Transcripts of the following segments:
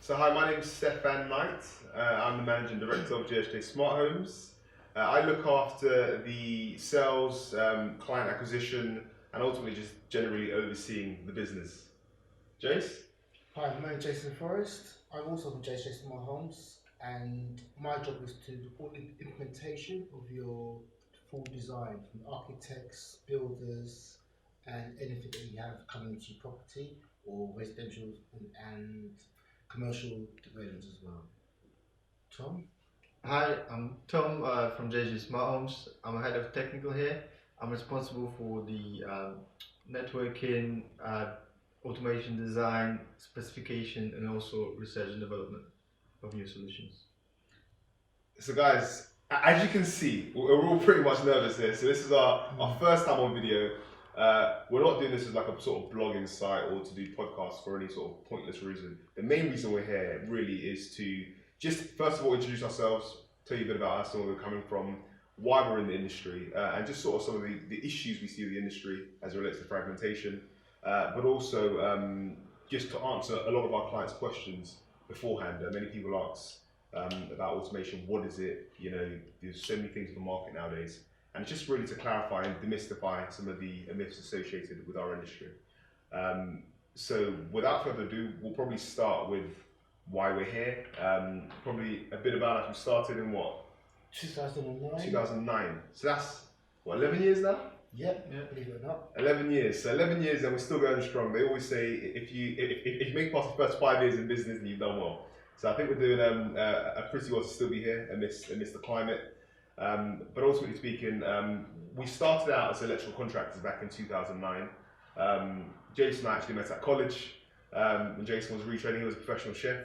So hi, my name is Stefan Knight. I'm the Managing Director of JSJ Smart Homes. I look after the sales, client acquisition, and ultimately just generally overseeing the business. Jace? Hi, my name is Jason Forrest. I'm also from JSJ Smart Homes, and my job is to support the implementation of your full design from architects, builders, and anything that you have coming into your property or residential and commercial developments as well. Tom? Hi, I'm Tom from JSJ Smart Homes. I'm head of technical here. I'm responsible for the networking, automation design, specification, and also research and development of new solutions. So guys, as you can see, we're all pretty much nervous here. So this is our first time on video. We're not doing this as like a sort of blogging site or to do podcasts for any sort of pointless reason. The main reason we're here really is to just first of all introduce ourselves, tell you a bit about us and where we're coming from, why we're in the industry, and just sort of some of the issues we see in the industry as it relates to fragmentation, but also just to answer a lot of our clients' questions beforehand. Many people ask about automation, what is it? You know, there's so many things in the market nowadays. And it's just really to clarify and demystify some of the myths associated with our industry. So without further ado, we'll probably start with why we're here. Probably a bit about us. We started in what? 2009. 2009. So that's, what, 11 years now? Yep, yeah. Believe it or not. 11 years. So 11 years and we're still going strong. They always say if you make past the first 5 years in business, then you've done well. So I think we're doing a pretty well to still be here amidst the climate. But ultimately speaking, we started out as electrical contractors back in 2009. Jason and I actually met at college. When Jason was retraining, he was a professional chef,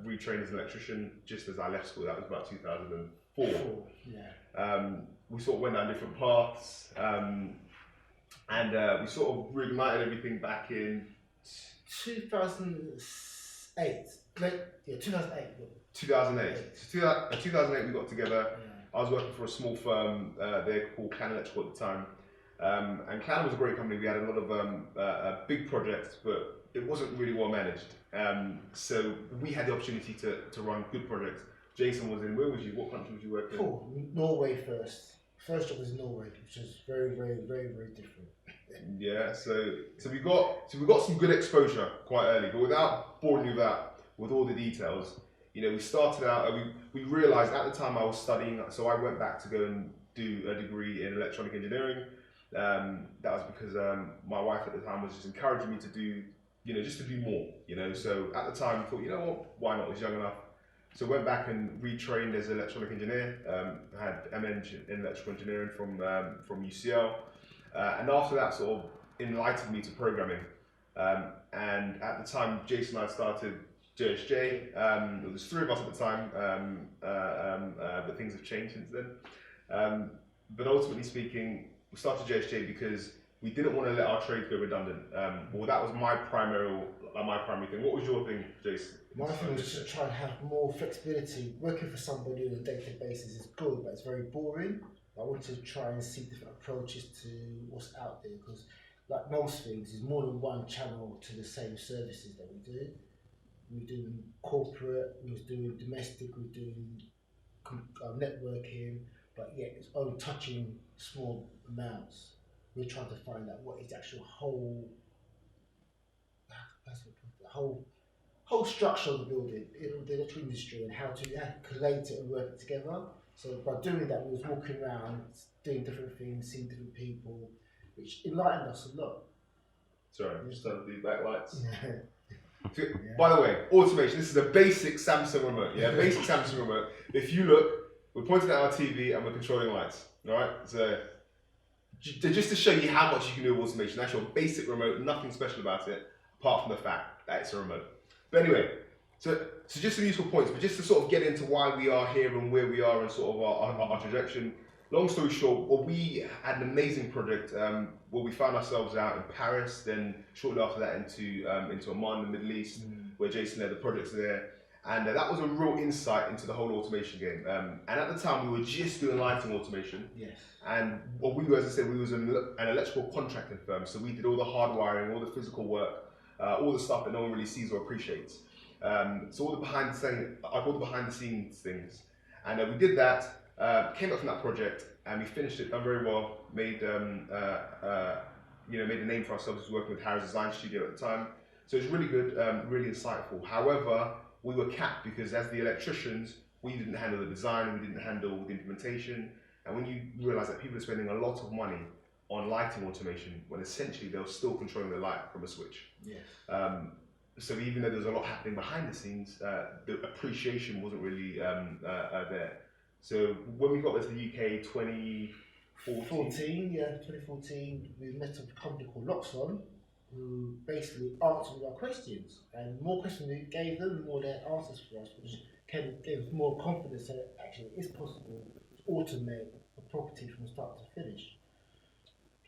retrained as an electrician just as I left school. That was about 2004. Yeah. We sort of went down different paths, and we sort of reignited everything back in 2008. 2008. 2008. So 2008 we got together. Yeah. I was working for a small firm there called Clan Electrical at the time. And Clan was a great company. We had a lot of big projects, but it wasn't really well managed. So we had the opportunity to run good projects. Jason was in, where was you? What country was you working in? Norway first. First job was Norway, which is very, very, very, very different. Yeah, so we got some good exposure quite early, but without boring you with all the details, you know, we started out. We realised at the time I was studying, so I went back to go and do a degree in electronic engineering. That was because my wife at the time was just encouraging me to do, you know, just to do more, you know. So at the time I thought, you know what, why not? I was young enough. So went back and retrained as an electronic engineer. I had MN in electrical engineering from UCL. And after that sort of enlightened me to programming. And at the time, Jason and I started JSJ. There was 3 of us at the time, but things have changed since then. But ultimately speaking, we started JSJ because we didn't want to let our trade go redundant. Well, that was my primary thing. What was your thing, Jason? My thing was to try and have more flexibility. Working for somebody on a day-to-day basis is good, but it's very boring. I want to try and see different approaches to what's out there, because like most things, there's more than one channel to the same services that we do. We're doing corporate, we're doing domestic, we're doing networking, but yet it's only touching small amounts. We're trying to find out what is the actual whole structure of the building, the electrical industry, and how to collate it and work it together. So by doing that, we was walking around, doing different things, seeing different people, which enlightened us a lot. Sorry, I'm just turning the backlights. Yeah. By the way, automation, this is a basic Samsung remote, yeah? Basic Samsung remote. If you look, we're pointing at our TV and we're controlling lights, all right? So just to show you how much you can do with automation, that's your basic remote, nothing special about it, apart from the fact that it's a remote. But anyway, so just some useful points, but just to sort of get into why we are here and where we are and sort of our trajectory. Long story short, well, we had an amazing project where we found ourselves out in Paris, then shortly after that into Oman in the Middle East, where Jason led the projects there. And that was a real insight into the whole automation game. And at the time, we were just doing lighting automation. Yes. And what we were, as I said, we was an electrical contracting firm. So we did all the hardwiring, all the physical work, all the stuff that no one really sees or appreciates. So all the behind the scenes, I brought the behind the scenes things, and we did that. Came up from that project, and we finished it. Done very well. Made made a name for ourselves. Was working with Harris Design Studio at the time, so it was really good, really insightful. However, we were capped because as the electricians, we didn't handle the design, we didn't handle the implementation, and when you realise that people are spending a lot of money on lighting automation, when essentially they're still controlling the light from a switch. Yes. So even though there's a lot happening behind the scenes, the appreciation wasn't really there. So when we got to the UK 2014, we met a company called Loxon, who basically answered our questions. And the more questions we gave them, the more their answers for us, which gave us more confidence that it actually is possible to automate a property from start to finish.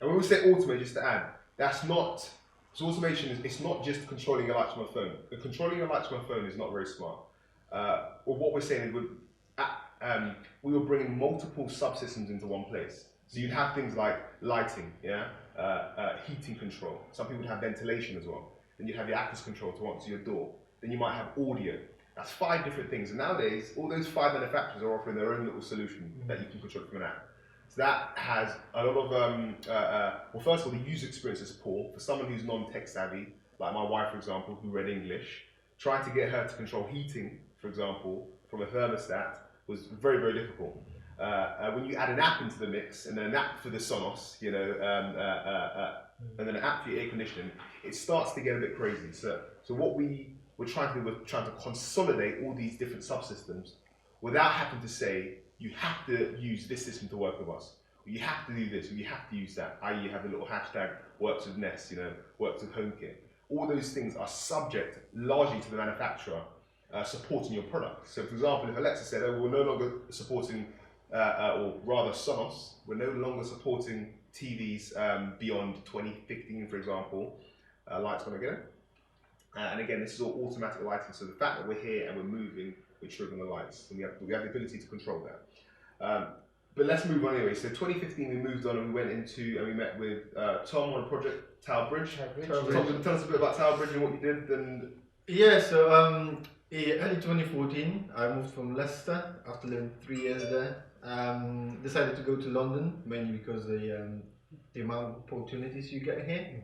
And when we say automate, just to add, that's not, so automation is, it's not just controlling your lights from a phone. Controlling your lights from a phone is not very smart. Or what we're saying is we were bringing multiple subsystems into one place. So you'd have things like lighting, heating control. Some people would have ventilation as well. Then you'd have your access control to answer your door. Then you might have audio. That's 5 different things. And nowadays, all those 5 manufacturers are offering their own little solution that you can control from an app. So that has a lot of, well, first of all, the user experience is poor. For someone who's non-tech savvy, like my wife, for example, who read English, trying to get her to control heating, for example, from a thermostat was very, very difficult. When you add an app into the mix, and then an app for the Sonos, and then an app for your air conditioning, it starts to get a bit crazy. So what we were trying to do, we're trying to consolidate all these different subsystems without having to say, you have to use this system to work with us. Or you have to do this, or you have to use that. I.e., you have the little hashtag works with Nest, works with HomeKit. All those things are subject largely to the manufacturer supporting your product. So, for example, if Alexa said, "Oh, we're no longer supporting," or rather Sonos, we're no longer supporting TVs beyond 2015, for example, light's gonna go. And again, this is all automatic lighting. So the fact that we're here and we're moving, we're triggering the lights, and we have the ability to control that. But let's move on anyway. So 2015, we moved on and we went into and we met with Tom on a project, Tower Bridge. Tom, tell us a bit about Tower Bridge and what you did. And yeah, so early 2014, I moved from Leicester after living 3 years there. Decided to go to London mainly because the amount of opportunities you get here.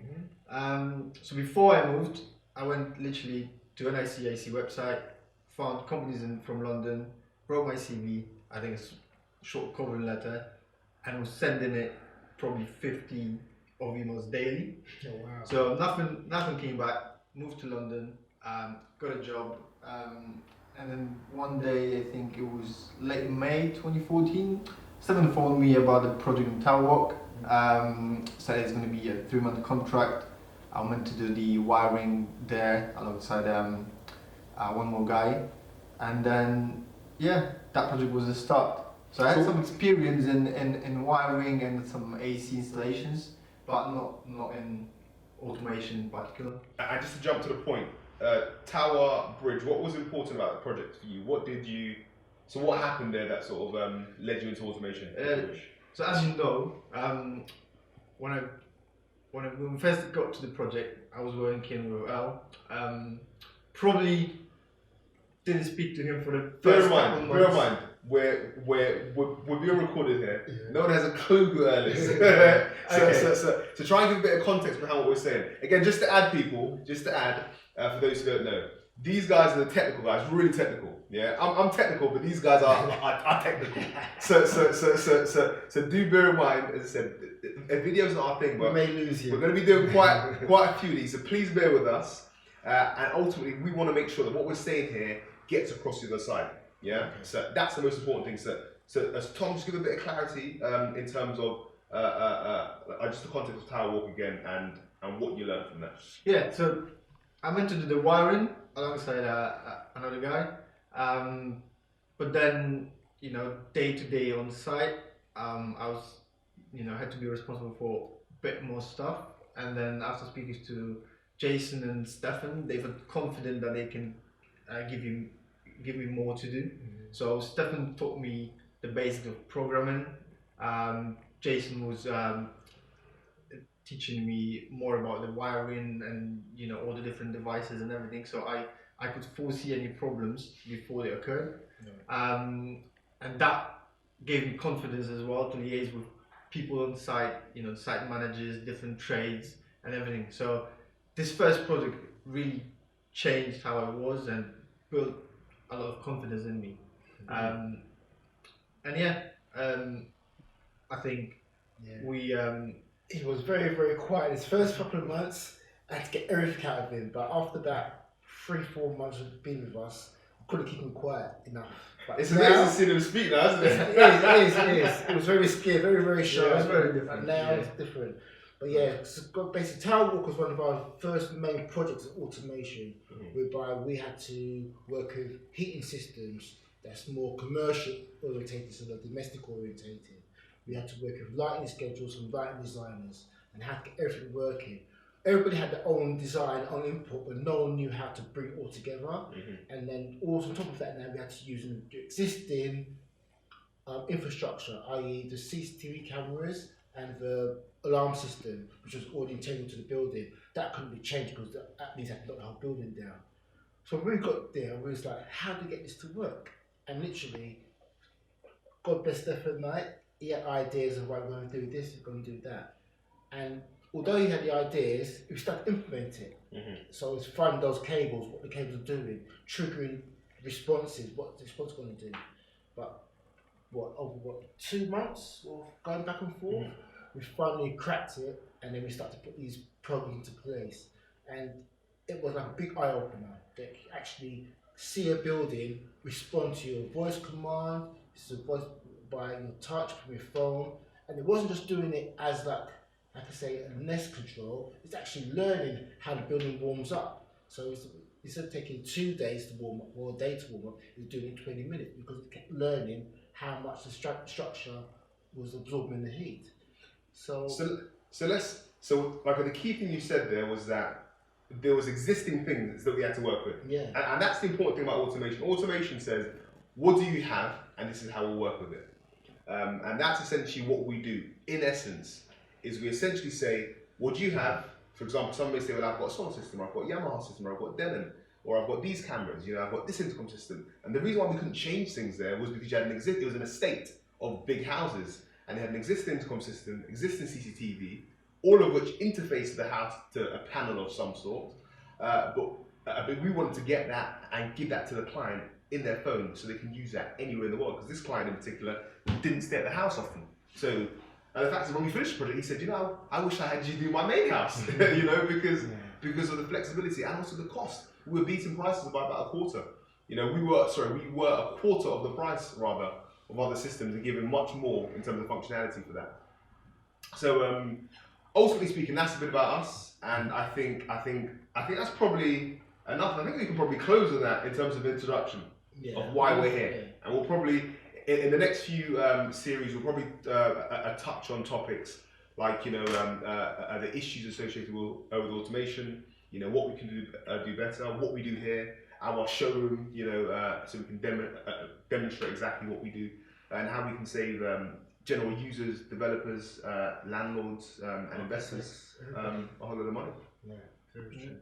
So before I moved, I went literally to an ICAC website, found companies from London, wrote my CV, I think it's a short covering letter, and was sending it probably 50 of emails daily. Oh, wow. So nothing came back. Moved to London, got a job, and then one day, I think it was late May 2014, someone phoned me about the project in Tower Walk. Said it's going to be a 3-month contract. I meant to do the wiring there alongside one more guy, and then that project was the start. So I had some experience in wiring and some AC installations, but not in automation in particular. And just to jump to the point, Tower Bridge, what was important about the project for you? So what happened there that sort of led you into automation? So as you know, when we first got to the project, I was working with Al. Probably didn't speak to him for the first couple months. Bear in mind, we're being recorded here. Yeah. No one has a clue who Al is. So try and give a bit of context behind what we're saying. Again, just to add, for those who don't know, these guys are the technical guys, really technical. Yeah, I'm technical, but these guys are technical. So do bear in mind, as I said, a video's not our thing, but we may lose you. We're going to be doing quite a few of these, so please bear with us. And ultimately, we want to make sure that what we're saying here gets across the other side. Yeah, okay. So that's the most important thing. So as Tom, just give a bit of clarity in terms of just the context of Tower Walk again and what you learned from that. Yeah, so I meant to do the wiring alongside another guy, but then day to day on site, I was had to be responsible for a bit more stuff, and then after speaking to Jason and Stefan, they felt confident that they can give me more to do. So Stefan taught me the basics of programming. Jason was teaching me more about the wiring and all the different devices and everything. So I I could foresee any problems before they occurred. Yeah. And that gave me confidence as well to liaise with people on site, site managers, different trades, and everything. So this first project really changed how I was and built a lot of confidence in me. And yeah, I think Yeah. we He was very, very quiet. His first couple of months, I had to get everything out of him. But after that, 3-4 months of being with us, I couldn't keep him quiet enough. But It's now, amazing to see them speak now, isn't it? it is. It was very scared, very, very shy. Yeah, it was very But different, now yeah. it's different. But yeah, so basically, Tower Walk was one of our first main projects of automation, whereby we had to work with heating systems that's more commercial orientated, so they're domestic orientated. We had to work with lighting schedules from lighting designers and how to get everything working. Everybody had their own design, own input, but no one knew how to bring it all together. And then also on top of that, now we had to use the existing infrastructure, i.e. the CCTV cameras and the alarm system, which was already integral to the building. That couldn't be changed because that means I had to knock the whole building down. So when we got there, we was like, how do we get this to work? And literally, God bless Stephen Knight, he had ideas of, right, we're going to do this, we're going to do that. And although he had the ideas, we started to implement it. So it's finding those cables, what the cables are doing, triggering responses, what the response is going to do. But over 2 months of going back and forth, we finally cracked it, and then we started to put these programs into place. And it was like a big eye opener that you actually see a building respond to your voice command, it's a voice by your touch from your phone, and it wasn't just doing it as like I say, a nest control. It's actually learning how the building warms up. So instead of taking 2 days to warm up or a day to warm up, it's doing it in 20 minutes because it kept learning how much the structure was absorbing the heat. So like the key thing you said there was that there was existing things that we had to work with. Yeah. And that's the important thing about automation. Automation says, what do you have, and this is how we'll work with it. And that's essentially what we do. In essence, is we essentially say, what do you have? For example, somebody may say, well, I've got a solar system, or I've got a Yamaha system, or I've got Denon, or I've got these cameras, I've got this intercom system. And the reason why we couldn't change things there was because you had it was an estate of big houses, and they had an existing intercom system, existing CCTV, all of which interface the house to a panel of some sort. But we wanted to get that and give that to the client in their phone so they can use that anywhere in the world. Because this client in particular didn't stay at the house often. So, and the fact is, when we finished the project, he said, I wish I had you do my main house, because of the flexibility and also the cost. We were beating prices by about a quarter. We were a quarter of the price rather of other systems and giving much more in terms of functionality for that. So ultimately speaking, that's a bit about us, and I think that's probably enough. I think we can probably close on that in terms of introduction of why we're here, and we'll probably in the next few series we'll probably touch on topics like the issues associated with automation, what we can do better, what we do here, our showroom, so we can demonstrate exactly what we do and how we can save general users, developers, landlords, and investors a whole lot of money. Yeah, very true.